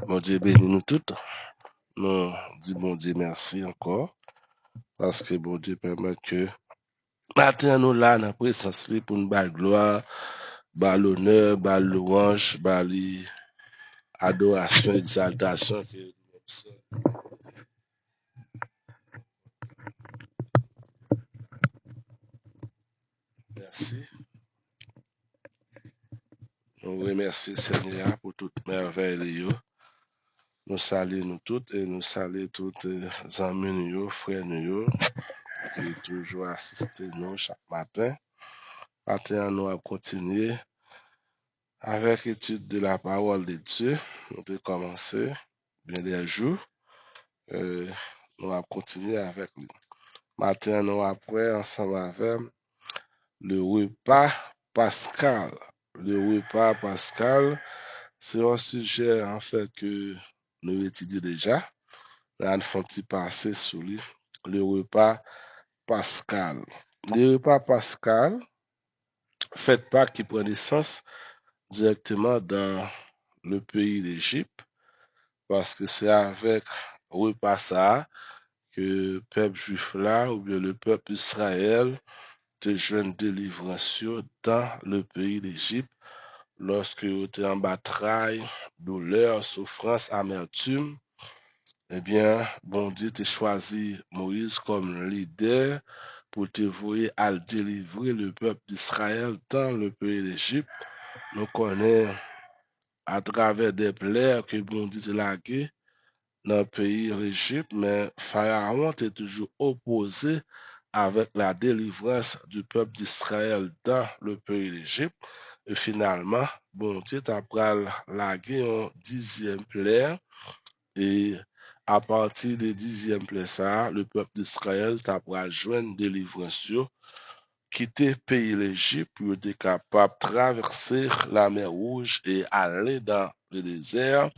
Bon Dieu bénit nous toutes. Nous disons bon Dieu merci encore. Parce que bon Dieu permet que matin nous là dans la présence li pour nous bal gloire, bal l'honneur, bal louange, bal adoration, exaltation. Merci. Nous remercions Seigneur pour toute merveille. Nous saluons nous toutes et nous saluons toutes les amis, nous, frères, nous, qui toujours assistent nous chaque matin. Matin, nous allons continuer avec l'étude de la parole de Dieu. Nous avons commencé bien des jours. Nous allons continuer avec lui. Matin, nous après ensemble avec le repas pascal. Le repas pascal, c'est un sujet en fait que nous étudions déjà. Nous allons faire un petit passé sur lui. Le repas pascal. Le repas pascal fait pas qui prend naissance directement dans le pays d'Égypte, parce que c'est avec repas ça que le peuple juif là, ou bien le peuple Israël, te joint délivrance dans le pays d'Égypte, lorsque ils étaient en bataille, douleur, souffrance, amertume. Eh bien, bon Dieu t'a choisi Moïse comme leader pour te vouer à délivrer le peuple d'Israël dans le pays d'Égypte. Nous connaissons à travers des plaies que bon Dieu t'a lagué dans le pays d'Égypte, mais Pharaon était toujours opposé avec la délivrance du peuple d'Israël dans le pays d'Égypte. Et finalement, bon Dieu t'a lagué en 10e plaie, et à partir des 10e plaie ça, le peuple d'Israël t'a joindre délivrance, quitter le pays d'Égypte pour être capable de traverser la mer Rouge et aller dans le désert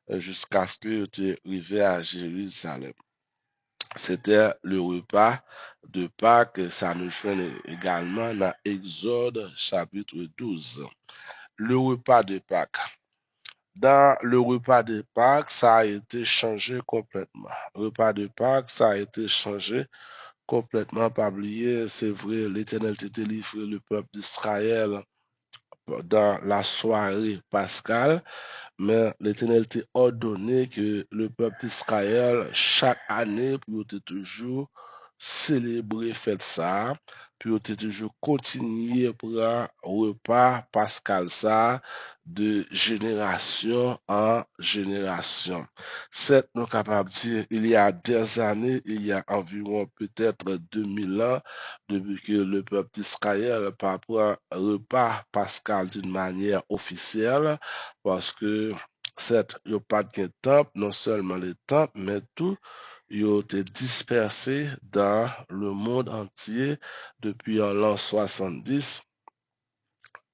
jusqu'à ce que tu arrives à Jérusalem. C'était le repas de Pâques, ça nous joint également dans Exode chapitre 12. Le repas de Pâques. Dans le repas de Pâques, ça a été changé complètement. Le repas de Pâques, ça a été changé complètement, pas oublier, c'est vrai, l'Éternel t'a délivré le peuple d'Israël dans la soirée pascale, mais l'Éternel t'a ordonné que le peuple d'Israël, chaque année, pour toujours célébrer fête ça, puis toujours continuer pour un repas pascal ça, de génération en génération. C'est nous capables de dire, il y a des années, il y a environ peut-être 2000 ans, depuis que le peuple d'Israël pas prend un repas pascal d'une manière officielle, parce que certes, il n'y a pas de temple, non seulement les temples, mais tout, ils ont été dispersés dans le monde entier depuis l'an 70.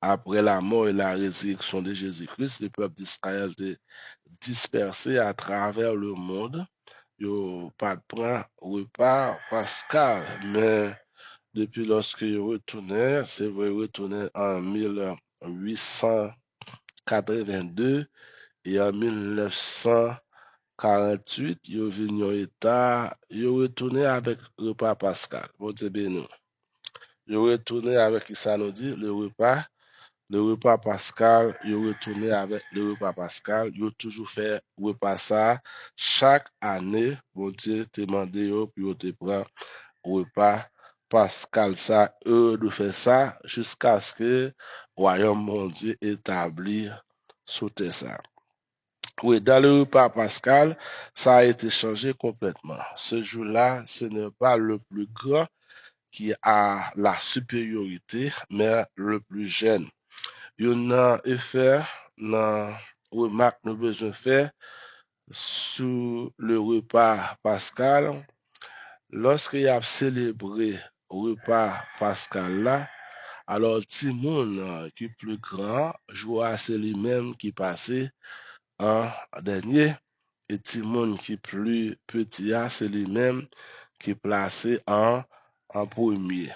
Après la mort et la résurrection de Jésus-Christ, le peuple d'Israël était dispersé à travers le monde. Ils n'ont pas de repas pascal, mais depuis lorsque ils retournaient, c'est vrai, ils retournaient en 1882 et en 1948, ils sont venus en état, ils ont retourné avec le repas pascal. Bon Dieu béni. Ils ont retourné avec, qui ça nous dit, le repas pascal, ils ont retourné avec le repas pascal, ils ont toujours fait repas ça. Chaque année, bon Dieu te demandé, puis te prend repas pascal ça, eux de faire ça jusqu'à ce que le royaume mondial établi sous terre ça. Oui, dans le repas pascal, ça a été changé complètement. Ce jour-là, ce n'est pas le plus grand qui a la supériorité, mais le plus jeune. Il y a un effet, une remarque que nous besoin faire sur le repas pascal. Lorsqu'il y a célébré le repas pascal là, alors Timon qui est plus grand, joua c'est lui-même qui passait en dernier. Et Timon qui est plus petit, c'est lui-même qui est placé en premier.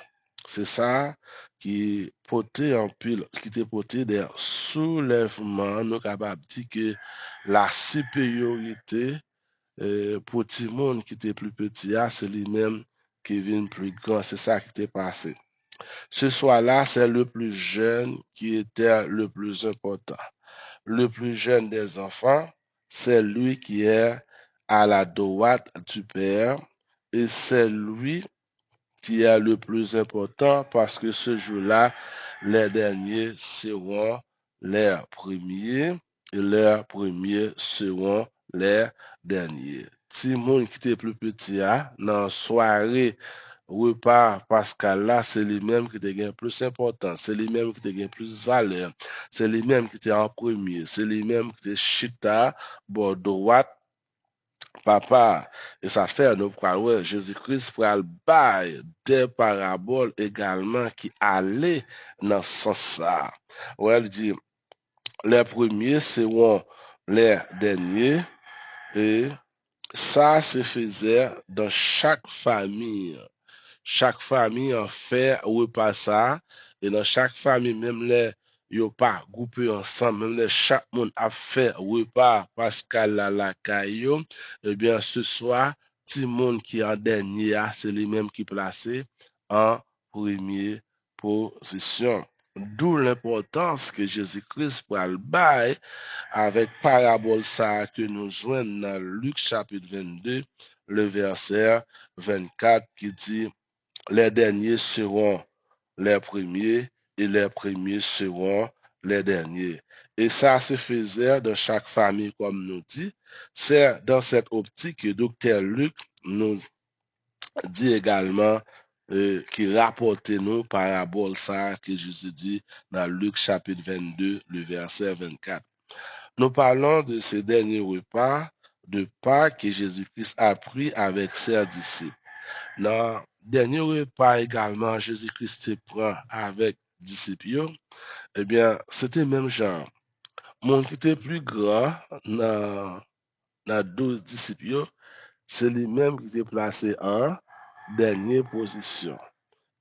C'est ça qui portait en pile, qui était porté des soulèvements, nous capables de dire que la supériorité pour tout le monde qui était plus petit, c'est lui-même qui vient plus grand. C'est ça qui était passé. Ce soir-là, c'est le plus jeune qui était le plus important. Le plus jeune des enfants, c'est lui qui est à la droite du Père et c'est lui qui est le plus important parce que ce jour-là, les derniers seront les premiers et les premiers seront les derniers. Si moun qui était plus petit, dans soirée, repas Pascal là, c'est lui-même qui te gagne plus important, c'est lui-même qui te gagne plus valeur, c'est lui-même qui était en premier, c'est lui-même qui te chita, bon, droite, papa, et ça fait nous croire Jésus-Christ pour le bail des paraboles également qui allaient dans ce sens-là. Ouais, il dit, les premiers seront les derniers, et ça se faisait dans chaque famille. Chaque famille en fait repas ça, et dans chaque famille, même les yo pas groupés ensemble, même les chaque monde a fait repas Pascal la caillou, eh bien ce soir, tout le monde qui est en dernier, c'est les mêmes qui placé en première position. D'où l'importance que Jésus-Christ pour le bail avec parabole ça que nous joignons dans Luc chapitre 22, le verset 24 qui dit les derniers seront les premiers et les premiers seront les derniers. Et ça se faisait dans chaque famille, comme nous dit. C'est dans cette optique que Dr. Luc nous dit également qui rapporte nous parabole ça que Jésus dit dans Luc chapitre 22, le verset 24. Nous parlons de ces derniers repas de Pâques que Jésus-Christ a pris avec ses disciples. Dans le dernier repas également, Jésus-Christ se prend avec les disciples. Eh bien, c'était le même genre. Mon qui était plus grand dans 12 disciples, c'est lui-même qui était placé en dernière position.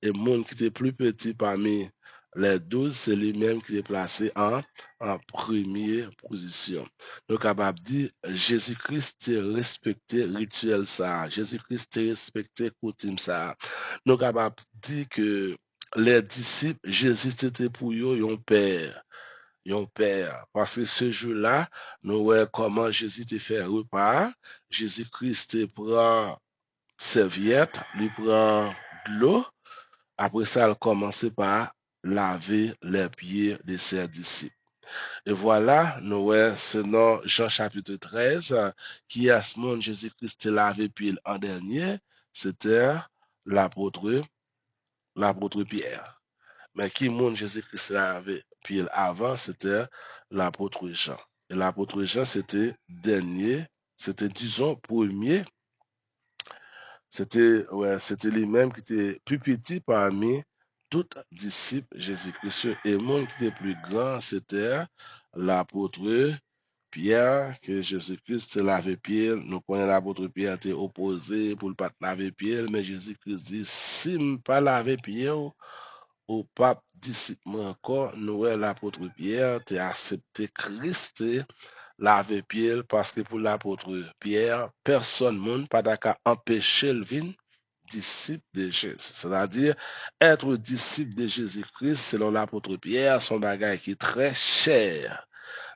Et mon qui était plus petit parmi les 12, c'est lui-même qui est placé en première position. Donc, capable de dire, Jésus-Christ a respecté le rituel ça. Jésus-Christ a respecté coutume ça. Nous capable de dire que les disciples, Jésus était pour eux un père. Un père. Parce que ce jour-là, nous voyons comment Jésus te fait repas. Jésus-Christ te prend serviette, il prend de l'eau. Après ça, elle commençait par laver les pieds de ses disciples. Et voilà, nous voyons ce nom, Jean chapitre 13, qui à ce moment Jésus-Christ lavé pied en dernier, c'était l'apôtre, l'apôtre Pierre. Mais qui monde Jésus-Christ lavé pied avant, c'était l'apôtre Jean. Et l'apôtre Jean, c'était dernier, c'était disons premier. C'était lui-même qui était plus petit parmi tous disciples Jésus-Christ. Et le monde qui était plus grand, c'était l'apôtre Pierre, que Jésus-Christ lavait pied. Nous connaissons l'apôtre Pierre était opposé pour ne pas laver pied, mais Jésus-Christ dit, si je ne pas laver pied, au pape disciple encore, nous l'apôtre Pierre, tu accepté Christ laver pied parce que pour l'apôtre Pierre, personne monde pas d'accord empêcher le vin disciple de Jésus. C'est-à-dire, être disciple de Jésus-Christ, selon l'apôtre Pierre, son bagage qui est très cher.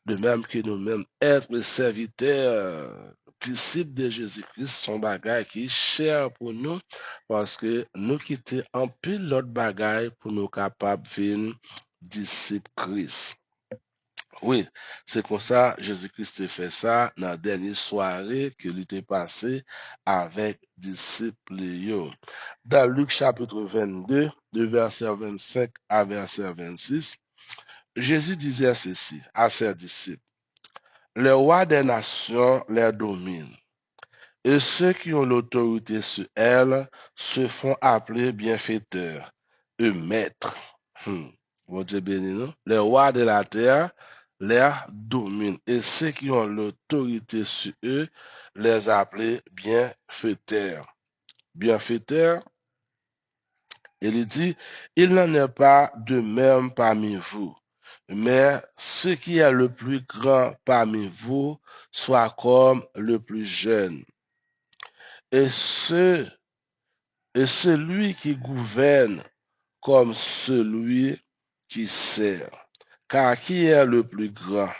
De même que nous-mêmes, être serviteurs, disciples de Jésus-Christ, son bagage qui est cher pour nous, parce que nous quittons en pile l'autre bagage pour nous capables de devenir disciples Christ. Oui, c'est comme ça, Jésus-Christ a fait ça dans la dernière soirée qu'il était passé avec disciples. Dans Luc chapitre 22, de verset 25 à verset 26, Jésus disait ceci à ses disciples. Le roi des nations les domine, et ceux qui ont l'autorité sur elles se font appeler bienfaiteurs, eux maîtres. Bon Dieu béni, non? Les rois de la terre les dominent, et ceux qui ont l'autorité sur eux les appellent bienfaiteurs. Bienfaiteurs, Il dit, il n'en est pas de même parmi vous, mais ce qui est le plus grand parmi vous soit comme le plus jeune. Et, ce, et celui qui gouverne comme celui qui sert. Car qui est le plus grand?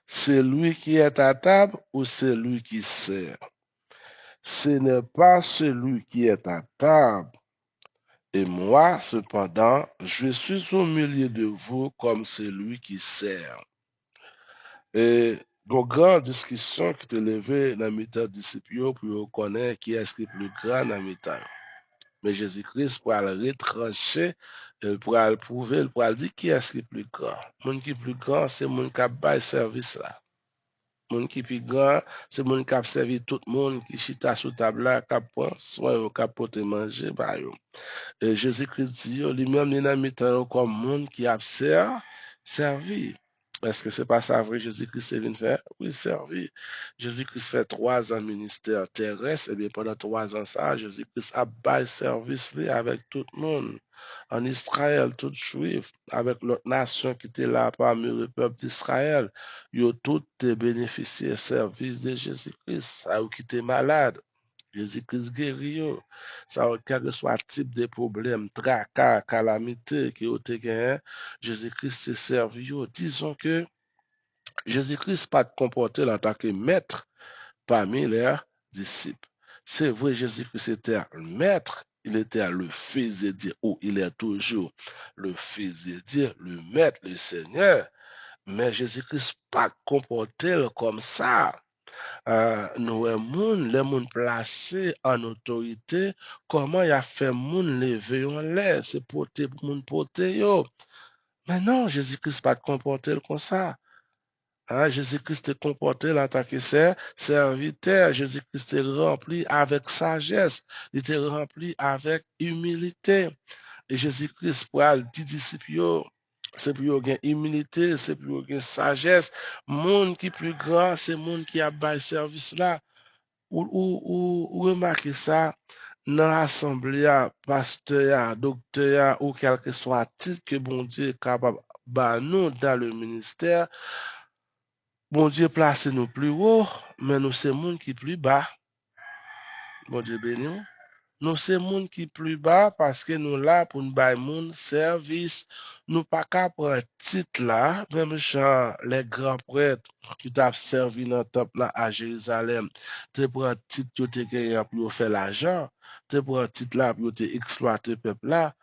Celui qui est à table ou celui qui sert? Ce n'est pas celui qui est à table. Et moi, cependant, je suis au milieu de vous comme celui qui sert. Et donc, grande discussion qui t'est levée dans le temps disciples pour reconnaître qui est le plus grand dans le temps. Mais Jésus-Christ pour le retrancher, pour le prouver, pour le dire qui est le plus grand. Le monde qui est plus grand, c'est le monde qui a bail service là. Le monde qui est plus grand, c'est le monde qui a servi tout le monde qui chita sous table là, qui prend soin, qui porte manger, bah yo. Et Jésus-Christ dit, lui-même, il n'a mis comme monde qui a servi. Est-ce que c'est pas ça vrai? Jésus-Christ est venu faire? Oui, servi. Jésus-Christ fait 3 ans ministère terrestre, et bien pendant 3 ans ça, Jésus-Christ a bail service avec tout le monde. En Israël, tout juif, avec l'autre nation qui était là parmi le peuple d'Israël, ils ont tous bénéficié service de Jésus-Christ, à eux qui étaient malades. Jésus-Christ guérit. Ça, quel que soit le type de problème, tracas, calamité qui ont été gagnés, Jésus-Christ s'est servi. Disons que Jésus-Christ pas comporté en tant que maître parmi les disciples. C'est vrai, Jésus-Christ était le maître, il était le fils de Dieu, ou il est toujours le fils de Dieu, le maître, le Seigneur. Mais Jésus-Christ pas comporté comme ça. Nou moun, les moun placés en autorité, comment y a fait moun lever en l'air, c'est porter moun porter yo. Mais non, Jésus-Christ pas comporté comme ça. Jésus-Christ est comporté en tant que serviteur. Jésus-Christ est rempli avec sagesse. Il était rempli avec humilité. Et Jésus-Christ pour le dit disciples, c'est pour avoir humilité, c'est pour avoir sagesse. Monde qui plus grand, c'est monde qui a bail service là. Ou remarquez ça dans l'assemblée, pasteur, docteur, ou quel que soit titre que bon Dieu est capable de nous dans le ministère, bon Dieu place nous plus haut, mais nous c'est monde qui plus bas. Bon Dieu béni. Nous c'est monde qui plus bas parce que nous là pour nous bailler monde service. Nous pas qu'à prendre titre là, même genre les grands prêtres qui t'a servi dans le temple là à Jérusalem. Tu prends titre tu te gagné pour faire l'argent, tu prends titre là pour te exploiter le peuple là.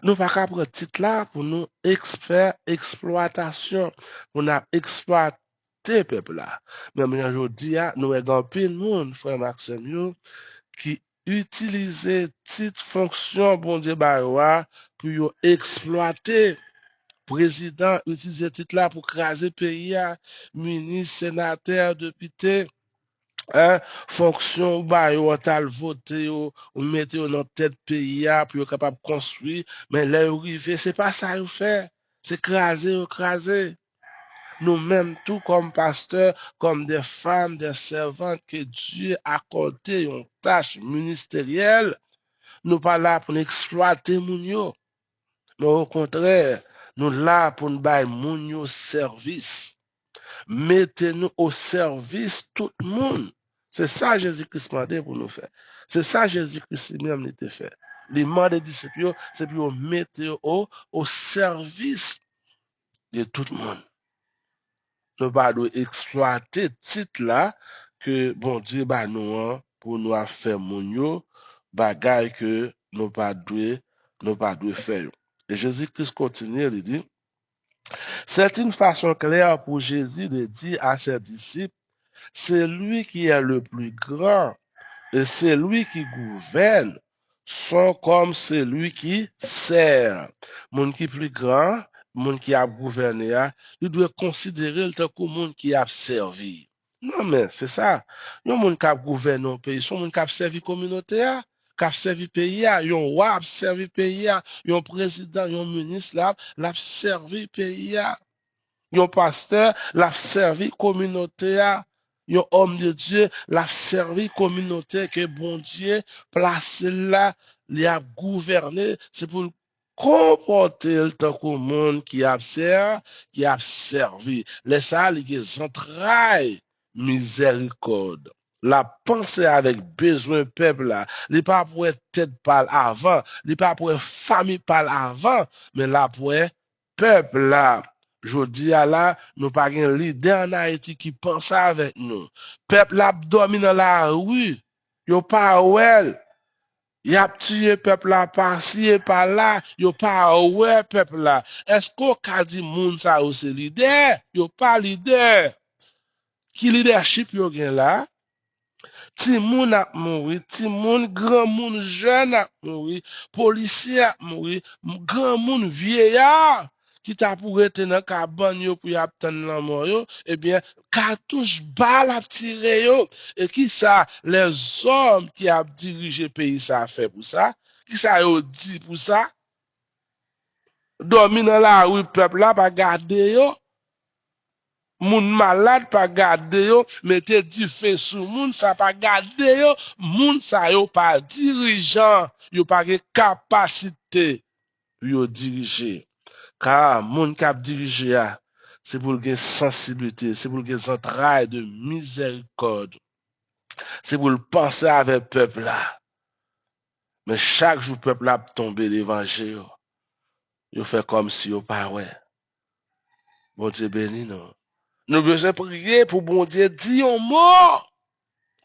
Nous pas qu'à prendre titre là pour nous faire exploitation, pour nous exploiter le peuple là. Même aujourd'hui, nous avons plein de monde, frère Maxime, qui utiliser petite fonction bon Dieu baroua pour exploiter président utiliser titre là pour craser pays ministre sénateur député fonction baroua tal voter ou mettre dans tête pays pour capable construire mais là arrivé c'est pas ça vous fait c'est craser nous-mêmes, tout comme pasteurs, comme des femmes, des servantes que Dieu a accordé une tâche ministérielle, nous pas là pour exploiter moun yo, mais au contraire, nous là pour nous bailler moun yo service. Mettez-nous au service tout le monde. C'est ça Jésus-Christ m'a dit pour nous faire. C'est ça Jésus-Christ lui-même était fait. Les mains des disciples, c'est pour mettre au service de tout le monde. Nous pas exploiter titre là que bon Dieu ba nous pour nous faire moun yo bagay que nous pas doué faire. Et Jésus-Christ continue, il dit, c'est une façon claire pour Jésus de dire à ses disciples, c'est lui qui est le plus grand et c'est lui qui gouverne sont comme celui qui sert. Moun qui plus grand, moun qui a gouverné, il doit considérer le comme moun qui a servi. Non, mais c'est ça. Yon moun qui a gouverné un pays, son moun qui a servi communauté, qui a servi pays, yon roi a servi pays, yon président, yon ministre, l'a servi pays, yon pasteur, l'a servi communauté, yon homme de Dieu, l'a servi communauté que bon Dieu place là, il a gouverné, c'est pour comporter le temps qu'au monde qui a servi. Laisse ça, les entrailles, miséricorde. La pensée avec besoin peuple là, il pas pour tête parle avant, il pas pour famille parle avant, mais là pour peuple là. Je dis à là, nous pas un leader en Haïti qui pense avec nous. Peuple là dormi dans la rue, yo pas well. Y a tué peuple là par-ci et par-là, yo pas ouais peuple là. Est-ce qu'on a dit moun ça ou c'est leader? Yo pas leader. Qui leadership yo gen là? Ti moun ap mouri, ti moun, grand moun jeune ap mouri, policier ap mouri, grand moun vieillard qui t'a pour rester dans cabane yo pour y attendre la mort yo, eh bien, cartouche balle ap tiré yo. Et qui ça, les hommes qui a dirigé pays ça fait pour ça? Qui ça yo dit pour ça? Dormi dans la rue, peuple là, pas garder yo. Moun malade pas garder yo, mettez du feu sous moun ça pas garder yo, moun ça yo pas dirigeant, yo pas de capacité pour yo diriger. Car moun qui a dirigé c'est pour le sensibilité, c'est pour le entrailles de miséricorde. C'est pour le penser avec peuple là. Mais chaque jour peuple là tombe l'évangile. Yo fait comme si yo pas ouais. Bon Dieu béni non. Nous besoin prier pour bon Dieu dire un mot.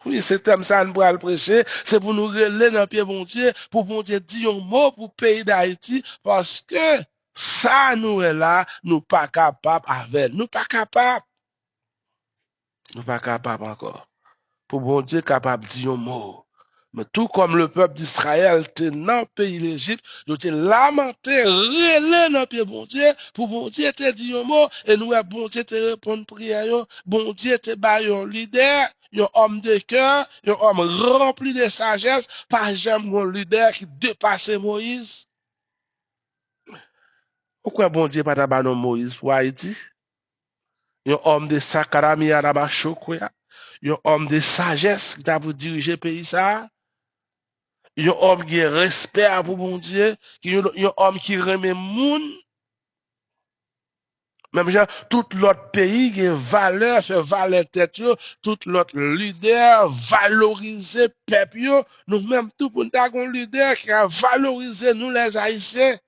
Oui, c'est comme ça nous pourrons le prêcher. C'est pour nous relayer dans le pied bon Dieu, pour bon Dieu dire un mot pour le pays d'Haïti, parce que ça nous est là, nous pas capables avec. Nous pas capables. Nous pas capables encore. Pour bon Dieu capable de dire un mot. Mais tout comme le peuple d'Israël était dans le pays d'Égypte, ils étaient lamentés, relais dans le pays bon Dieu, pour bon Dieu te dit un mot, et nous, bon Dieu te répondre prière, bon Dieu te bat un leader, un homme de cœur, un homme rempli de sagesse, pas jamais un leader qui dépasse Moïse. Pourquoi bon Dieu pas tabac Moïse pour Haïti? Un homme de sakarami araba chokoya, un homme de sagesse qui t'a pour diriger le pays ça. Un homme qui a respect pour bon Dieu, un homme qui remet moun. Même genre, tout l'autre pays qui a valeur, fait valeur tête, tout l'autre leader valoriser peuple, nous même tout pour nous un leader qui a valorisé nous les Haïtiens.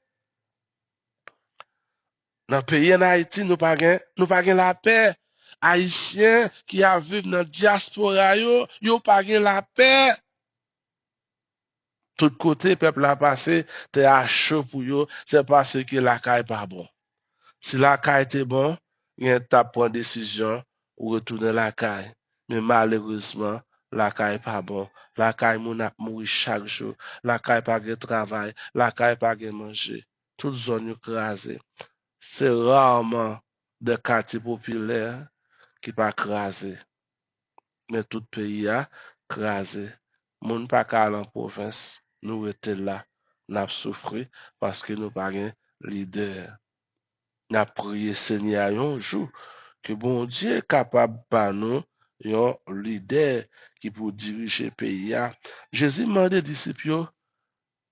Dans le pays en Haïti, nous pas la paix. Haïtiens qui a vécu dans la diaspora, yo pas la paix. Tout côté, peuple a passé, t'es à chaud pour yo, c'est parce que la caille pas bon. Si la caille était bon, il y a un prendre décision ou retourner la caille. Mais malheureusement, la caille pas bon. La caille moun a mouri chaque jour. La caille pas de travail. La caille pas de manger. Toute zone écrasée. C'est rarement des quartiers populaires qui pas crasé. Mais tout pays a crasé. Moun pas qu'à en province, nous étions là, nous souffert parce que nous pas un leader. Nous prié Seigneur un jour que bon Dieu est capable de nous un leader qui pour diriger le pays. Jésus m'a dit disciples,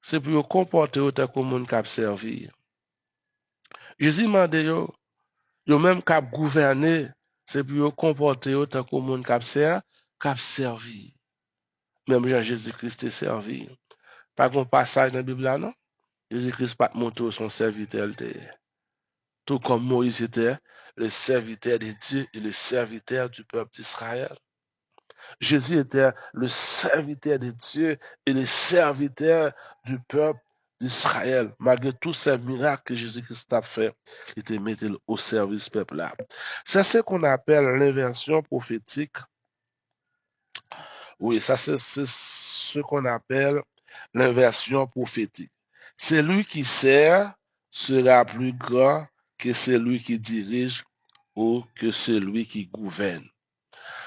c'est pour comporter autant que le monde qui a servi. Jésus m'a dit yo même qui a gouverné, c'est pour comporter autant que le monde qui a servi. Même Jean-Jésus-Christ est servi. Pas un passage dans la Bible là, non? Jésus-Christ pas monté son serviteur. Tout comme Moïse était le serviteur de Dieu et le serviteur du peuple d'Israël. Jésus était le serviteur de Dieu et le serviteur du peuple d'Israël. Malgré tous ces miracles que Jésus-Christ a fait, il était mis au service du peuple là. C'est ce qu'on appelle l'inversion prophétique. Oui, ça c'est ce qu'on appelle l'inversion prophétique. Celui qui sert sera plus grand que celui qui dirige ou que celui qui gouverne.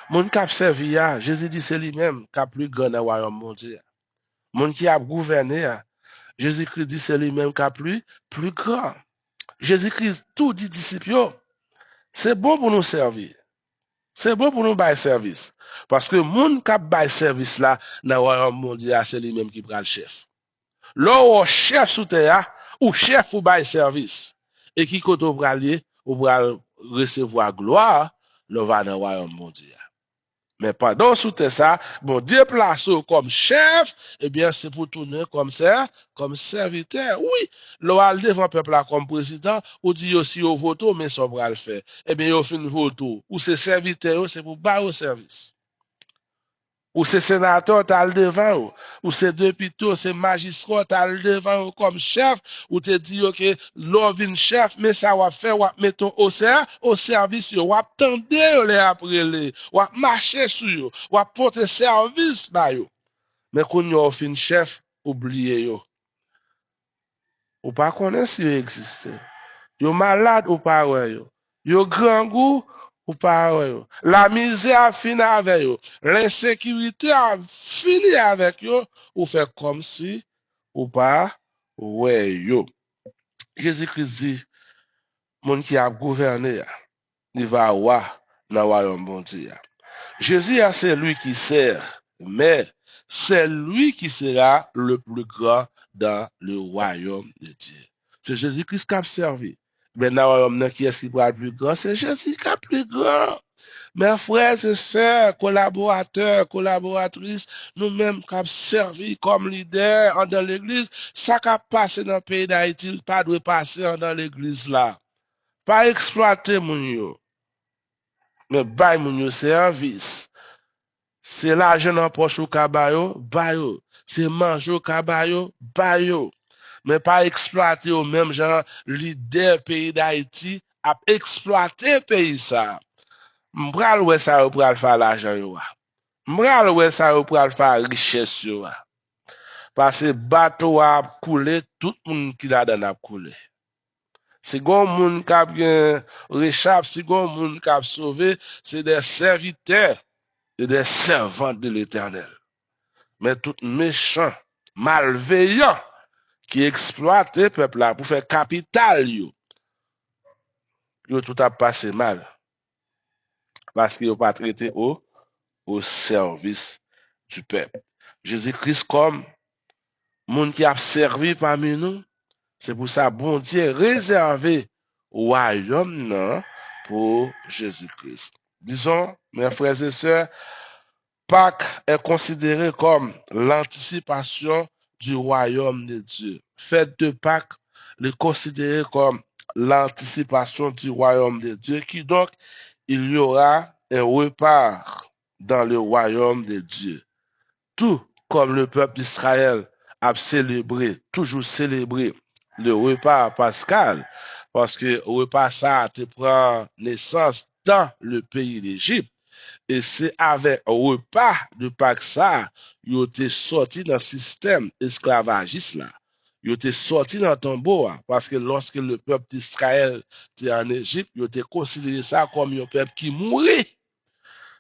Mon qui a servi, Jésus dit c'est lui-même qui a plus grand dans le royaume mondial. Mon qui a gouverné, Jésus-Christ dit c'est lui-même qui a plus grand. Jésus-Christ tout dit disciples, c'est bon pour nous servir. C'est bon pour nous bailler service. Parce que moun qui baille service là, dans le royaume mondial, c'est lui-même qui prend le chef. Là, ou chef sous terre, ou chef ou bail service. Et qui côté ou bralier, ou bral recevoir gloire, le va dans le royaume bon Dieu. Mais pendant sous ça, bon Dieu place comme chef, eh bien, c'est pour tourner comme ça, comme serviteur. Oui, l'on devant le peuple là comme président, ou dit aussi au voto, mais ça va le faire. Eh bien, il fait une voto, ou c'est serviteur, c'est pour bas au service. Ou c'est sénateur, t'as le devant, ou c'est député, c'est magistrat, t'as le devant comme chef, ou te dit que l'on vient chef, mais ça va faire, ou mettons au service, ou attendre les après les, ou marcher sur eux, ou porter service ba yo. Mais quand yon fin chef, oubliez yo. Ou pas connaître si yo existe. Yo malade ou pas ouais yo. Yo grand goût ou pas ouais yo. La misère a fini avec yo. L'insécurité a fini avec yo. Ou fait comme si ou pas ouais yo. Jésus-Christ dit, mon qui a gouverné, il va voir dans le royaume bon Dieu. Jésus, c'est lui qui sert, mais c'est lui qui sera le plus grand dans le royaume de Dieu. C'est Jésus-Christ qui a servi. Mais dans le royaume, qui est-ce qui va être plus grand? C'est Jésus qui est plus grand. Mes frères et sœurs, collaborateurs, collaboratrices, nous-mêmes qui avons servi comme leaders dans l'église, ça qui a passé dans le pays d'Haïti, pas doit passer dans l'église là. Pas exploiter mon yo, mais bail mon yo service. C'est l'argent dans poche au cabayo, bayo. C'est manger au cabayo, bayo. Mais pas exploiter au même genre leader pays d'Haïti à exploiter pays ça. M'bral ouais ça pour faire l'argent yo. M'bral ouais ça pour faire richesse yo. Parce que bateau a coulé, tout le monde qui l'a dans a coulé. Si gon moun qui a bien réchappe, si gon moun qui a sauvé, c'est des serviteurs et des servantes de l'Éternel. Mais tout méchant, malveillant, qui exploite le peuple là pour faire capital, yo tout a passé mal. Parce qu'il n'a pas traité au service du peuple. Jésus-Christ comme monde qui a servi parmi nous, c'est pour ça bon Dieu réservé au royaume non, pour Jésus-Christ. Disons, mes frères et sœurs, Pâques est considéré comme l'anticipation du royaume de Dieu. Fête de Pâques est considéré comme l'anticipation du royaume de Dieu, qui donc, il y aura un repas dans le royaume de Dieu. Tout comme le peuple d'Israël a célébré, toujours célébré le repas pascal, parce que le repas ça te prend naissance dans le pays d'Égypte. Et c'est avec un repas de Pâques ça, ils étaient sortis dans le système esclavagiste là. Ils étaient sortis dans le tombeau parce que lorsque le peuple d'Israël était en Égypte, ils étaient considéré ça comme un peuple qui mourit.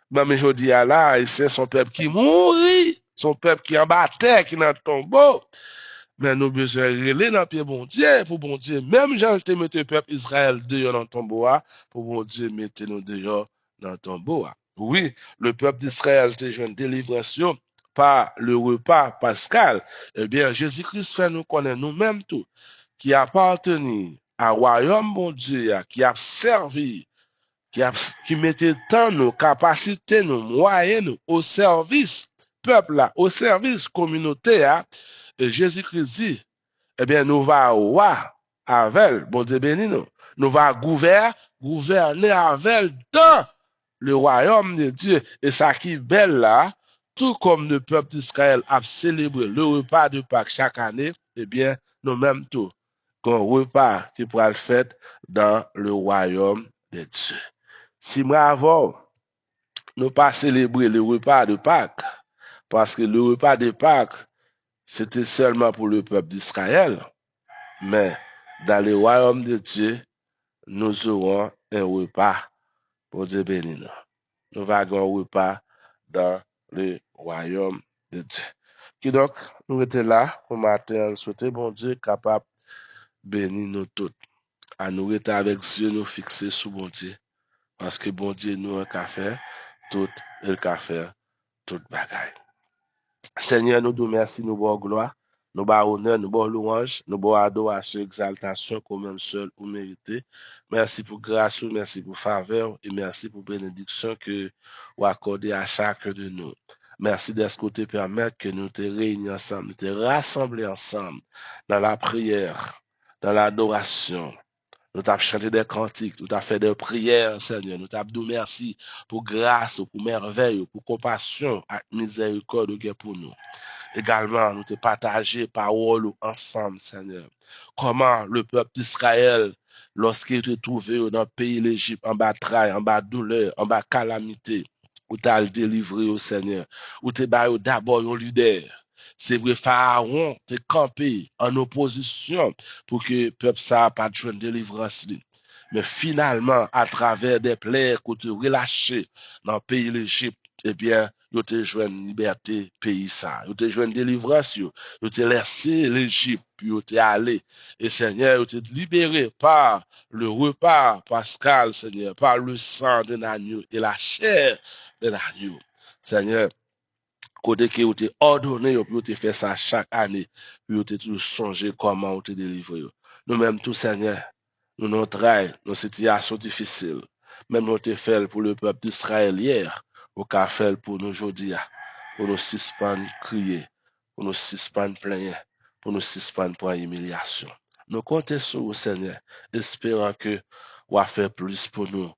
Mais je dis là, c'est son peuple qui mourit, son peuple qui en battait, qui est dans le tombeau. Mais nous besoin relais dans pied bon Dieu, pour bon Dieu, même Jean te mette le peuple Israël dehors dans le tombeau, pour bon Dieu mettre nous dehors dans le tombeau. Oui, le peuple d'Israël te une délivrance par le repas pascal. Eh bien, Jésus-Christ fait nous connaître nous-mêmes tout, qui appartenait à royaume bon Dieu, qui a servi, qui mettait tant nos capacités, nos moyens nous, au service peuple là, au service communauté. Et Jésus-Christ dit, eh bien, nous va voir avec, bon Dieu béni nous, nous va gouverner avec dans le royaume de Dieu. Et ça qui est belle là, tout comme le peuple d'Israël a célébré le repas de Pâques chaque année, eh bien, nous-mêmes tout, un repas qui pourra être fait dans le royaume de Dieu. Si moi avant, nous pas célébrer le repas de Pâques, parce que le repas de Pâques, c'était seulement pour le peuple d'Israël, mais dans le royaume de Dieu, nous aurons un repas pour Dieu béni. Nous allons un repas dans le royaume de Dieu. Qui donc, nous étions là pour matin, souhaiter bon Dieu capable de bénir nous tous. À nous être avec Dieu, nous fixer sur bon Dieu. Parce que bon Dieu nous a qu'à faire tout, il a fait toute bagaille. Seigneur, nous te remercions, nous bonne gloire. Nous bas honneur, nous bas louange, nous bas adoration, exaltation, comme même seul ou mérité. Merci pour grâce, merci pour faveur et merci pour bénédiction que vous accordez à chacun de nous. Merci d'être côté permettre que nous te réunis ensemble, nous te rassembler ensemble dans la prière, dans l'adoration. Nous t'avons chanté des cantiques, nous t'avons fait des prières, Seigneur. Nous t'avons dit merci pour grâce, pour merveille, pour compassion et miséricorde que pour nous. Également, nous te partager parole ensemble, Seigneur. Comment le peuple d'Israël, lorsqu'il était trouvé dans le pays d'Égypte, en bas de travail, en bas de douleur, en bas de calamité, où t'as le délivré au Seigneur, où t'es d'abord un leader. C'est vrai, Pharaon t'es campé en opposition pour que le peuple ça pas de joindre délivrance. Mais finalement, à travers des plaies que tu relâchées dans le pays d'Égypte, eh bien, yo te joine liberté pays ça. Yo te joine délivrance yo. Yo te laissé l'Égypte, puis yo te allé. Et Seigneur, yo te libéré par le repas pascal, Seigneur, par le sang de l'agneau et la chair de l'agneau. Seigneur, côté que vous te ordonné, puis vous te fait ça chaque année, puis vous te toujours songé comment vous te délivrer. Nous-mêmes, tout Seigneur, nous nous travaillons, nos situations difficiles. Même nous te fait pour le peuple d'Israël hier, ou qu'a fait pour nous aujourd'hui, pour nous suspendre crier, pour nous suspendre plaigner, pour nous suspendre pour humiliation. Nous comptons sur vous, Seigneur, espérant que vous va faire plus pour nous,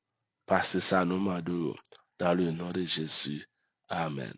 parce que ça nous demandons dans le nom de Jésus. Amen.